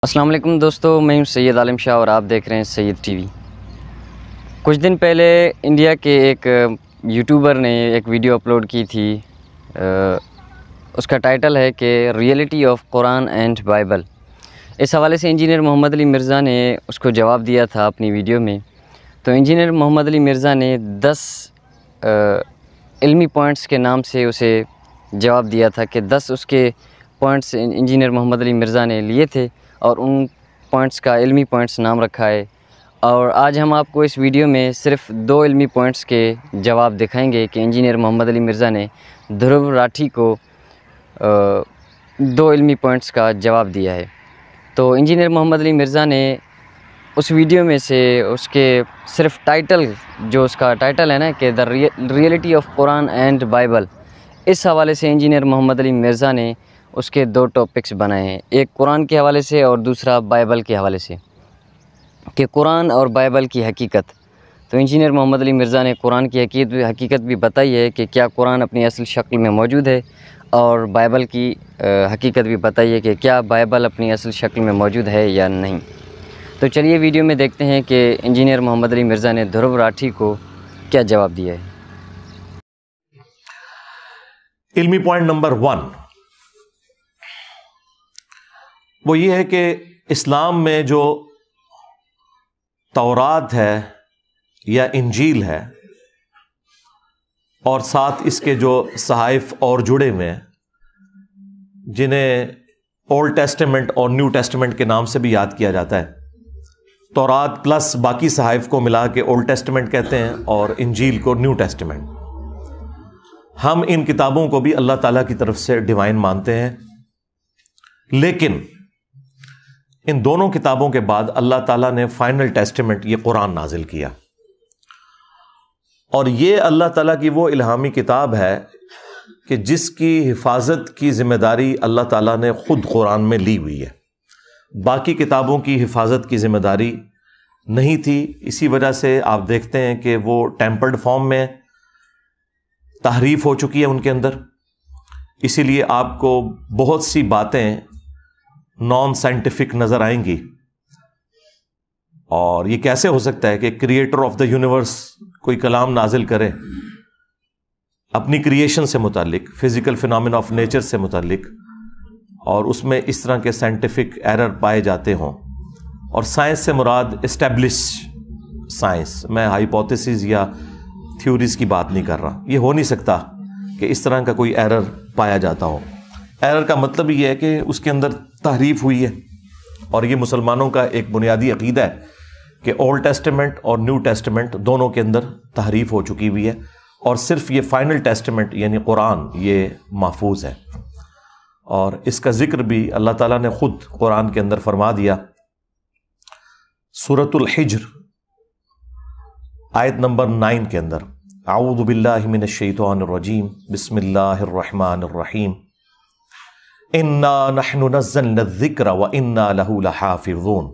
السلام علیکم دوستو، میں ہوں سید عالم شاہ اور آپ دیکھ رہے ہیں سید ٹی وی۔ کچھ دن پہلے انڈیا کے ایک یوٹیوبر نے ایک ویڈیو اپلوڈ کی تھی، اس کا ٹائٹل ہے کہ reality of Quran and Bible. اس حوالے سے انجینئر محمد علی مرزا نے اس کو جواب دیا تھا اپنی ویڈیو میں۔ تو انجینئر محمد علی مرزا نے 10 علمی پوائنٹس کے نام سے اسے جواب دیا تھا کہ 10 اس کے پوائنٹس انجینئر محمد علی مرزا نے لیے تھے اور ان پوائنٹس کا علمی پوائنٹس نام رکھا ہے۔ اور آج ہم آپ کو اس ویڈیو میں صرف 2 علمی پوائنٹس کے جواب دکھائیں گے کہ انجینئر محمد علی مرزا نے دھرو راٹھی کو 2 علمی پوائنٹس کا جواب دیا ہے۔ تو انجینئر محمد علی مرزا نے اس ویڈیو میں سے اس کے صرف ٹائٹل، جو اس کا ٹائٹل ہے نا کہ the reality of Quran and Bible, اس حوالے سے انجینئر محمد علی مرزا نے اس کے 2 ٹاپکس بنائے ہیں، ایک قرآن کے حوالے سے اور دوسرا بائبل کے حوالے سے، کہ قرآن اور بائبل کی حقیقت۔ تو انجینئر محمد علی مرزا نے قرآن کی حقیقت بھی بتائی ہے کہ کیا قرآن اپنی اصل شکل میں موجود ہے، اور بائبل کی حقیقت بھی بتائی ہے کہ کیا بائبل اپنی اصل شکل میں موجود ہے یا نہیں۔ تو چلیے ویڈیو میں دیکھتے ہیں کہ انجینئر محمد علی مرزا نے دھرو راٹھی کو کیا جواب دیا ہے۔ علمی پوائنٹ نمبر 1 وہ یہ ہے کہ اسلام میں جو تورات ہے یا انجیل ہے اور ساتھ اس کے جو صحائف اور جڑے ہوئے ہیں، جنہیں اولڈ ٹیسٹمنٹ اور نیو ٹیسٹمنٹ کے نام سے بھی یاد کیا جاتا ہے، تورات پلس باقی صحائف کو ملا کے اولڈ ٹیسٹمنٹ کہتے ہیں اور انجیل کو نیو ٹیسٹمنٹ۔ ہم ان کتابوں کو بھی اللہ تعالیٰ کی طرف سے ڈیوائن مانتے ہیں، لیکن ان دونوں کتابوں کے بعد اللہ تعالیٰ نے فائنل ٹیسٹمنٹ یہ قرآن نازل کیا، اور یہ اللہ تعالیٰ کی وہ الہامی کتاب ہے کہ جس کی حفاظت کی ذمہ داری اللہ تعالیٰ نے خود قرآن میں لی ہوئی ہے۔ باقی کتابوں کی حفاظت کی ذمہ داری نہیں تھی، اسی وجہ سے آپ دیکھتے ہیں کہ وہ ٹیمپرڈ فارم میں تحریف ہو چکی ہے ان کے اندر۔ اسی لیے آپ کو بہت سی باتیں نان سائنٹیفک نظر آئیں گی، اور یہ کیسے ہو سکتا ہے کہ کریٹر آف دا یونیورس کوئی کلام نازل کرے اپنی کریشن سے متعلق، فزیکل فینومینا آف نیچر سے متعلق، اور اس میں اس طرح کے سائنٹیفک ایرر پائے جاتے ہوں۔ اور سائنس سے مراد اسٹیبلش سائنس، میں ہائیپوتھیسز یا تھیوریز کی بات نہیں کر رہا۔ یہ ہو نہیں سکتا کہ اس طرح کا کوئی ایرر پایا جاتا ہو۔ ایرر کا مطلب یہ ہے کہ اس کے اندر تحریف ہوئی ہے، اور یہ مسلمانوں کا ایک بنیادی عقیدہ ہے کہ اولڈ ٹیسٹمنٹ اور نیو ٹیسٹمنٹ دونوں کے اندر تحریف ہو چکی ہوئی ہے، اور صرف یہ فائنل ٹیسٹمنٹ یعنی قرآن یہ محفوظ ہے۔ اور اس کا ذکر بھی اللہ تعالیٰ نے خود قرآن کے اندر فرما دیا۔ سورۃ الحجر آیت نمبر 9 کے اندر، اعوذ باللہ من الشیطان الرجیم، بسم اللہ الرحمن الرحیم، انا نحن نزلنا الذکر وانا لہ لحافظون۔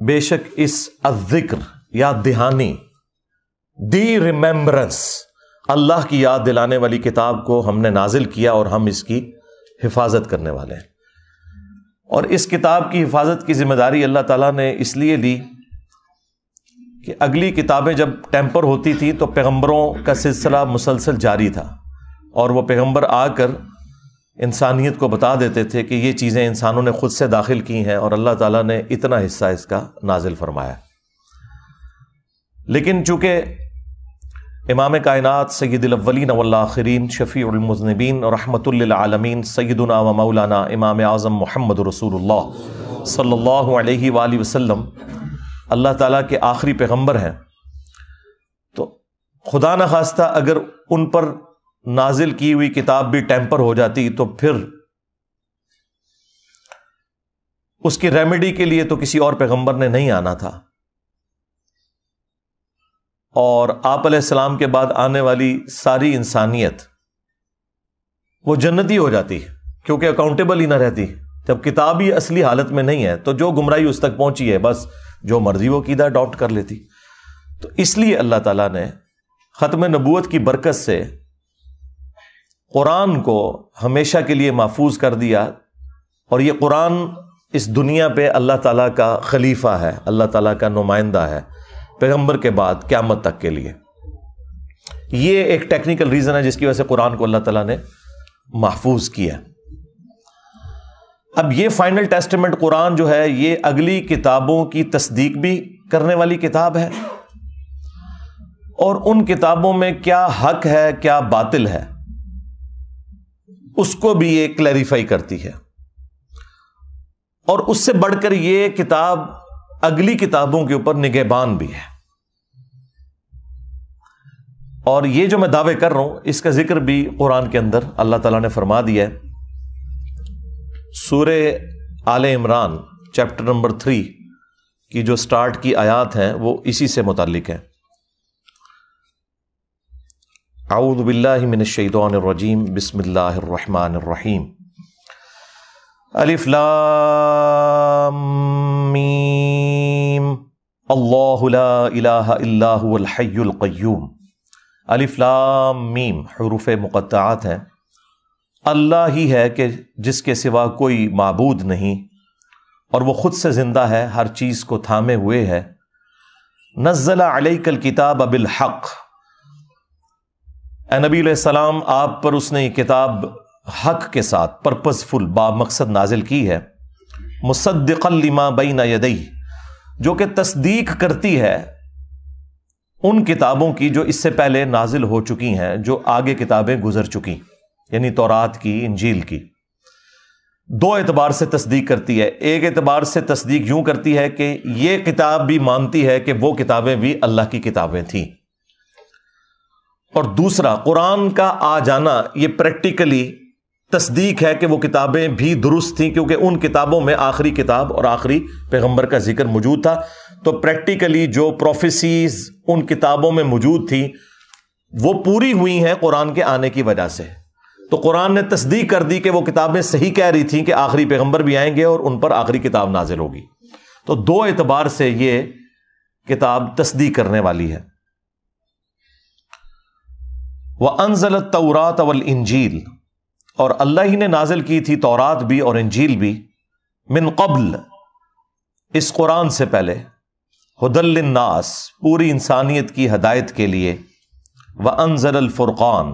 بے شک اس الذکر یاد دہانی، دی ریممبرنس، اللہ کی یاد دلانے والی کتاب کو ہم نے نازل کیا اور ہم اس کی حفاظت کرنے والے ہیں۔ اور اس کتاب کی حفاظت کی ذمہ داری اللہ تعالیٰ نے اس لیے لی کہ اگلی کتابیں جب ٹیمپر ہوتی تھیں تو پیغمبروں کا سلسلہ مسلسل جاری تھا، اور وہ پیغمبر آ کر انسانیت کو بتا دیتے تھے کہ یہ چیزیں انسانوں نے خود سے داخل کی ہیں، اور اللہ تعالیٰ نے اتنا حصہ اس کا نازل فرمایا۔ لیکن چونکہ امام کائنات سید الاولین والآخرین شفیع المذنبین رحمۃ للعالمین سیدنا و مولانا امام اعظم محمد رسول اللہ صلی اللہ علیہ وآلہ وسلم اللہ تعالیٰ کے آخری پیغمبر ہیں، تو خدا نخواستہ اگر ان پر نازل کی ہوئی کتاب بھی ٹیمپر ہو جاتی تو پھر اس کی ریمیڈی کے لیے تو کسی اور پیغمبر نے نہیں آنا تھا، اور آپ علیہ السلام کے بعد آنے والی ساری انسانیت وہ جنتی ہو جاتی کیونکہ اکاؤنٹیبل ہی نہ رہتی۔ جب کتاب ہی اصلی حالت میں نہیں ہے تو جو گمراہی اس تک پہنچی ہے بس جو مرضی وہ عقیدہ اڈاپٹ کر لیتی۔ تو اس لیے اللہ تعالیٰ نے ختم نبوت کی برکت سے قرآن کو ہمیشہ کے لیے محفوظ کر دیا، اور یہ قرآن اس دنیا پہ اللہ تعالیٰ کا خلیفہ ہے، اللہ تعالیٰ کا نمائندہ ہے پیغمبر کے بعد قیامت تک کے لیے. یہ ایک ٹیکنیکل ریزن ہے جس کی وجہ سے قرآن کو اللہ تعالیٰ نے محفوظ کیا. اب یہ فائنل ٹیسٹمنٹ قرآن جو ہے یہ اگلی کتابوں کی تصدیق بھی کرنے والی کتاب ہے، اور ان کتابوں میں کیا حق ہے کیا باطل ہے اس کو بھی یہ کلیریفائی کرتی ہے. اور اس سے بڑھ کر یہ کتاب اگلی کتابوں کے اوپر نگہبان بھی ہے. اور یہ جو میں دعوے کر رہا ہوں اس کا ذکر بھی قرآن کے اندر اللہ تعالیٰ نے فرما دیا ہے. سورہ آل عمران چیپٹر نمبر 3 کی جو سٹارٹ کی آیات ہیں وہ اسی سے متعلق ہیں. اعوذ باللہ من الشیطان الرجیم بسم اللہ الرحمن الرحیم. الف لام میم اللہ لا الہ الا هو الحی القیوم. الف لام میم حروف مقطعات ہیں. اللہ ہی ہے کہ جس کے سوا کوئی معبود نہیں اور وہ خود سے زندہ ہے، ہر چیز کو تھامے ہوئے ہے. نزل علیک الکتاب بالحق. اے نبی علیہ السلام آپ پر اس نے یہ کتاب حق کے ساتھ پرپز فل با مقصد نازل کی ہے. مصدقا لما بین یدیہ، جو کہ تصدیق کرتی ہے ان کتابوں کی جو اس سے پہلے نازل ہو چکی ہیں، جو آگے کتابیں گزر چکی، یعنی تورات کی، انجیل کی. دو اعتبار سے تصدیق کرتی ہے. ایک اعتبار سے تصدیق یوں کرتی ہے کہ یہ کتاب بھی مانتی ہے کہ وہ کتابیں بھی اللہ کی کتابیں تھیں. اور دوسرا قرآن کا آ جانا یہ پریکٹیکلی تصدیق ہے کہ وہ کتابیں بھی درست تھیں، کیونکہ ان کتابوں میں آخری کتاب اور آخری پیغمبر کا ذکر موجود تھا. تو پریکٹیکلی جو پروفیسیز ان کتابوں میں موجود تھیں وہ پوری ہوئی ہیں قرآن کے آنے کی وجہ سے. تو قرآن نے تصدیق کر دی کہ وہ کتابیں صحیح کہہ رہی تھیں کہ آخری پیغمبر بھی آئیں گے اور ان پر آخری کتاب نازل ہوگی. تو دو اعتبار سے یہ کتاب تصدیق کرنے والی ہے. وَأَنزَلَ التَّوْرَاةَ وَالْإِنجِيلَ، اور اللہ ہی نے نازل کی تھی تورات بھی اور انجیل بھی، من قبل، اس قرآن سے پہلے، ہدی للناس، پوری انسانیت کی ہدایت کے لیے، وَأَنزَلَ الْفُرْقَانَ،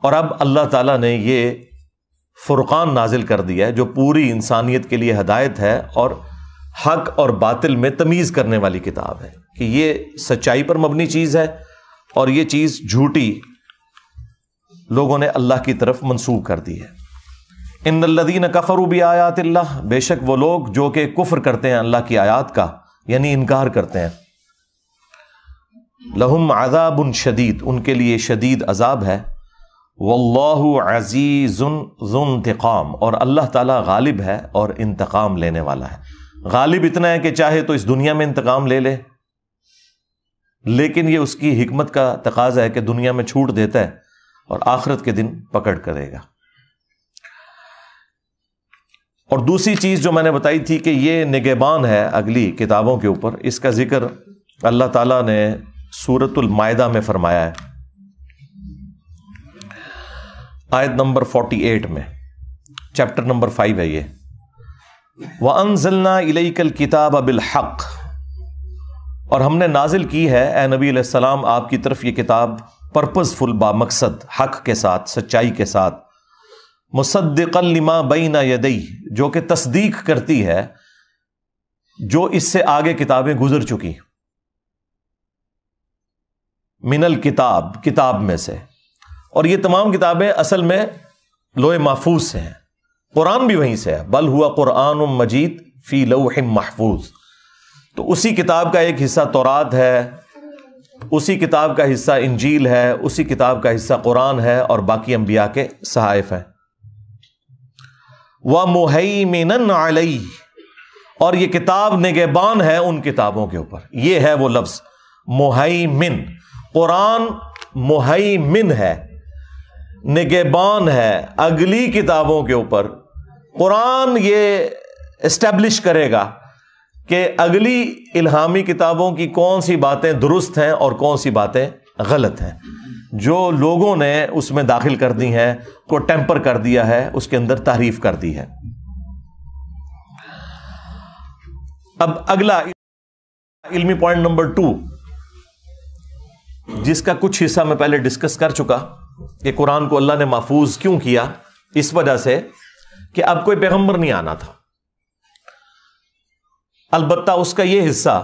اور اب اللہ تعالیٰ نے یہ فرقان نازل کر دیا ہے جو پوری انسانیت کے لیے ہدایت ہے اور حق اور باطل میں تمیز کرنے والی کتاب ہے کہ یہ سچائی پر مبنی چیز ہے اور یہ چیز جھوٹی لوگوں نے اللہ کی طرف منسوب کر دی ہے. ان الذین کفروا بآیات اللہ، بے شک وہ لوگ جو کہ کفر کرتے ہیں اللہ کی آیات کا، یعنی انکار کرتے ہیں، لہم عذاب شدید، ان کے لیے شدید عذاب ہے. واللہ عزیز ذو انتقام، اور اللہ تعالیٰ غالب ہے اور انتقام لینے والا ہے. غالب اتنا ہے کہ چاہے تو اس دنیا میں انتقام لے لے، لیکن یہ اس کی حکمت کا تقاضا ہے کہ دنیا میں چھوٹ دیتا ہے اور آخرت کے دن پکڑ کرے گا. اور دوسری چیز جو میں نے بتائی تھی کہ یہ نگہبان ہے اگلی کتابوں کے اوپر، اس کا ذکر اللہ تعالیٰ نے سورۃ المائدہ میں فرمایا ہے، آیت نمبر 48 میں، چیپٹر نمبر 5 ہے یہ. وَأَنزَلْنَا إِلَيْكَ الْكِتَابَ بِالْحَقِّ، اور ہم نے نازل کی ہے اے نبی علیہ السلام آپ کی طرف یہ کتاب پرپز فل با مقصد، حق کے ساتھ، سچائی کے ساتھ. مصدقا لما بین یدیہ، جو کہ تصدیق کرتی ہے جو اس سے آگے کتابیں گزر چکی، من الکتاب، کتاب میں سے. اور یہ تمام کتابیں اصل میں لوح محفوظ سے ہیں، قرآن بھی وہیں سے ہے، بل ہوا قرآن مجید فی لوح محفوظ. تو اسی کتاب کا ایک حصہ تورات ہے، اسی کتاب کا حصہ انجیل ہے، اسی کتاب کا حصہ قرآن ہے، اور باقی انبیاء کے صحائف ہیں. وَمُهَيْمِنًا عَلَيْهِ، اور یہ کتاب نگہبان ہے ان کتابوں کے اوپر. یہ ہے وہ لفظ مہیمن، قرآن مہیمن ہے، نگہبان ہے اگلی کتابوں کے اوپر. قرآن یہ اسٹیبلش کرے گا کہ اگلی الہامی کتابوں کی کون سی باتیں درست ہیں اور کون سی باتیں غلط ہیں. جو لوگوں نے اس میں داخل کر دی ہیں، کو ٹیمپر کر دیا ہے، اس کے اندر تحریف کر دی ہے. اب اگلا علمی پوائنٹ نمبر 2، جس کا کچھ حصہ میں پہلے ڈسکس کر چکا کہ قرآن کو اللہ نے محفوظ کیوں کیا، اس وجہ سے کہ اب کوئی پیغمبر نہیں آنا تھا۔ البتہ اس کا یہ حصہ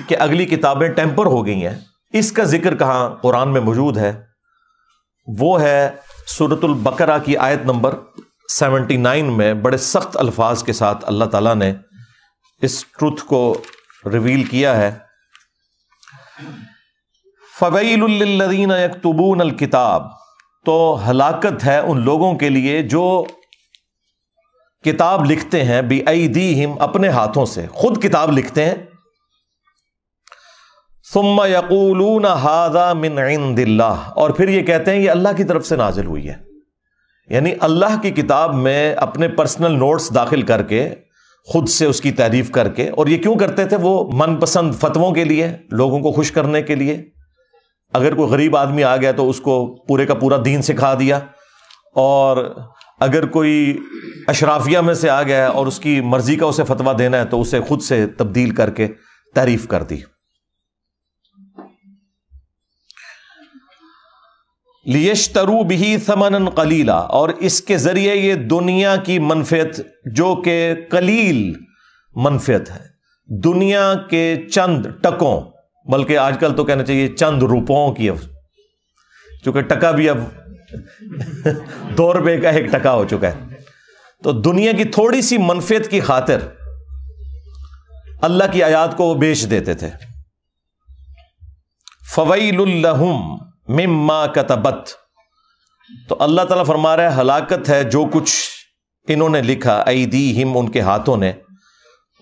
کہ اگلی کتابیں ٹیمپر ہو گئی ہیں، اس کا ذکر کہاں قرآن میں موجود ہے، وہ ہے سورۃ البقرہ کی آیت نمبر 79 میں بڑے سخت الفاظ کے ساتھ اللہ تعالیٰ نے اس ٹروتھ کو ریویل کیا ہے۔ فَوَيْلٌ لِّلَّذِينَ يَكْتُبُونَ الْكِتَابَ، تو ہلاکت ہے ان لوگوں کے لیے جو کتاب لکھتے ہیں بِأَيْدِيهِمْ، اپنے ہاتھوں سے خود کتاب لکھتے ہیں، ثُمَّ يَقُولُونَ هَذَا مِنْ عِنْدِ اللَّهِ، اور پھر یہ کہتے ہیں یہ اللہ کی طرف سے نازل ہوئی ہے، یعنی اللہ کی کتاب میں اپنے پرسنل نوٹس داخل کر کے خود سے اس کی تعریف کر کے، اور یہ کیوں کرتے تھے؟ وہ من پسند فتووں کے لیے، لوگوں کو خوش کرنے کے لیے۔ اگر کوئی غریب آدمی آ گیا تو اس کو پورے کا پورا دین سکھا دیا، اور اگر کوئی اشرافیہ میں سے آ گیا اور اس کی مرضی کا اسے فتویٰ دینا ہے تو اسے خود سے تبدیل کر کے تعریف کر دی۔ لِيَشْتَرُوا بِهِ ثَمَنًا قَلِيلًا، اور اس کے ذریعے یہ دنیا کی منفعت، جو کہ قلیل منفعت ہے، دنیا کے چند ٹکوں، بلکہ آج کل تو کہنا چاہیے چند روپوں کی، چونکہ ٹکا بھی اب 2 روپے کا 1 ٹکا ہو چکا ہے، تو دنیا کی تھوڑی سی منفعت کی خاطر اللہ کی آیات کو وہ بیچ دیتے تھے۔ فَوَيْلٌ لَّهُمْ مما کتبت، تو اللہ تعالیٰ فرما رہا ہے ہلاکت ہے جو کچھ انہوں نے لکھا، ایدیہم، ان کے ہاتھوں نے،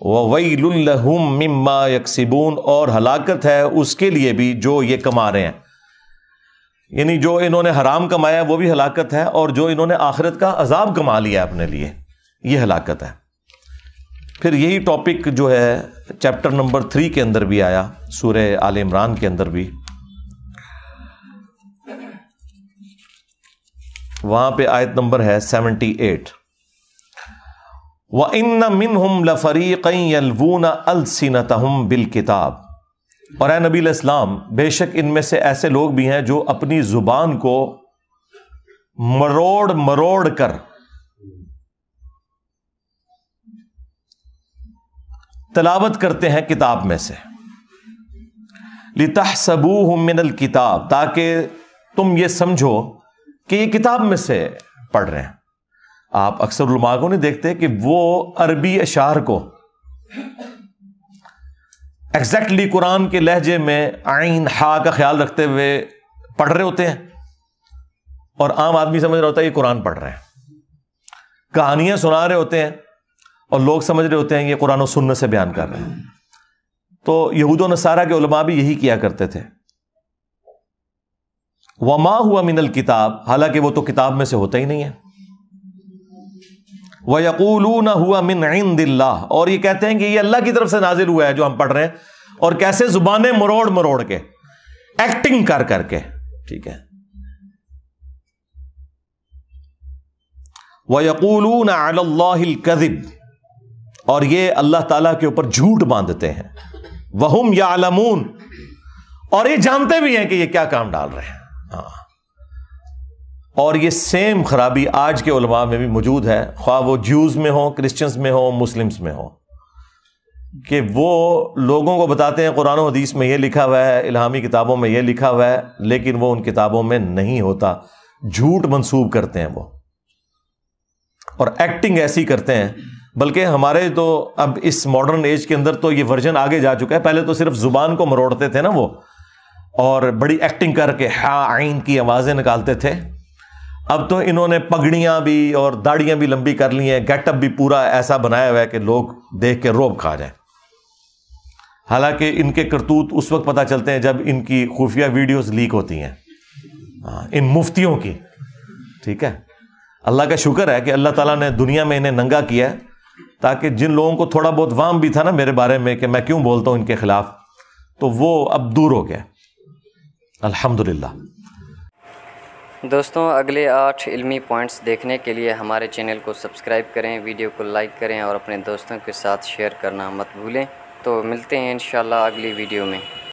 وویل لہم مما یکسبون، اور ہلاکت ہے اس کے لیے بھی جو یہ کما رہے ہیں، یعنی جو انہوں نے حرام کمایا وہ بھی ہلاکت ہے، اور جو انہوں نے آخرت کا عذاب کما لیا اپنے لیے، یہ ہلاکت ہے۔ پھر یہی ٹاپک جو ہے چیپٹر نمبر 3 کے اندر بھی آیا، سورہ آل عمران کے اندر بھی، وہاں پہ آیت نمبر ہے 78، وَإِنَّ مِنْهُمْ لَفَرِيقًا يَلْوُونَ أَلْسِنَتَهُمْ بِالْكِتَابِ، اور اے نبی علیہ السلام بے شک ان میں سے ایسے لوگ بھی ہیں جو اپنی زبان کو مروڑ مروڑ کر تلاوت کرتے ہیں کتاب میں سے، لِتَحْسَبُوهُ مِنَ الْكِتَابِ، تاکہ تم یہ سمجھو کہ یہ کتاب میں سے پڑھ رہے ہیں۔ آپ اکثر علماء کو نہیں دیکھتے کہ وہ عربی اشعار کو ایگزیکٹلی قرآن کے لہجے میں عین ہا کا خیال رکھتے ہوئے پڑھ رہے ہوتے ہیں، اور عام آدمی سمجھ رہا ہوتا ہے یہ قرآن پڑھ رہے ہیں، کہانیاں سنا رہے ہوتے ہیں اور لوگ سمجھ رہے ہوتے ہیں یہ قرآن و سنت سے بیان کر رہے ہیں۔ تو یہود و نصارہ کے علماء بھی یہی کیا کرتے تھے۔ وما ہوا من الکتاب، حالانکہ وہ تو کتاب میں سے ہوتا ہی نہیں ہے۔ وَيَقُولُونَ هُوَ مِنْ عِنْدِ اللَّهِ، اور یہ کہتے ہیں کہ یہ اللہ کی طرف سے نازل ہوا ہے جو ہم پڑھ رہے ہیں، اور کیسے زبانیں مروڑ مروڑ کے، ایکٹنگ کر کر کے، ٹھیک ہے۔ وَيَقُولُونَ عَلَى اللَّهِ الْكَذِبَ، اور یہ اللہ تعالیٰ کے اوپر جھوٹ باندھتے ہیں، وَهُمْ يَعْلَمُونَ، اور یہ جانتے بھی ہیں کہ یہ کیا کام ڈال رہے ہیں۔ اور یہ سیم خرابی آج کے علماء میں بھی موجود ہے، خواہ وہ جیوز میں ہو، کرسچنز میں ہو، مسلمز میں ہو، کہ وہ لوگوں کو بتاتے ہیں قرآن و حدیث میں یہ لکھا ہوا ہے، الہامی کتابوں میں یہ لکھا ہوا ہے، لیکن وہ ان کتابوں میں نہیں ہوتا، جھوٹ منسوب کرتے ہیں وہ، اور ایکٹنگ ایسی کرتے ہیں۔ بلکہ ہمارے تو اب اس ماڈرن ایج کے اندر تو یہ ورژن آگے جا چکا ہے، پہلے تو صرف زبان کو مروڑتے تھے نا وہ، اور بڑی ایکٹنگ کر کے ہا عین کی آوازیں نکالتے تھے۔ اب تو انہوں نے پگڑیاں بھی اور داڑیاں بھی لمبی کر لی ہیں، گیٹ اپ بھی پورا ایسا بنایا ہوا ہے کہ لوگ دیکھ کے روب کھا جائیں۔ حالانکہ ان کے کرتوت اس وقت پتہ چلتے ہیں جب ان کی خفیہ ویڈیوز لیک ہوتی ہیں، ان مفتیوں کی، ٹھیک ہے۔ اللہ کا شکر ہے کہ اللہ تعالیٰ نے دنیا میں انہیں ننگا کیا ہے، تاکہ جن لوگوں کو تھوڑا بہت وہم بھی تھا نا میرے بارے میں کہ میں کیوں بولتا ہوں ان کے خلاف، تو وہ اب دور ہو گیا، الحمدللہ۔ دوستوں اگلے 8 علمی پوائنٹس دیکھنے کے لیے ہمارے چینل کو سبسکرائب کریں، ویڈیو کو لائک کریں اور اپنے دوستوں کے ساتھ شیئر کرنا مت بھولیں۔ تو ملتے ہیں انشاءاللہ اگلی ویڈیو میں۔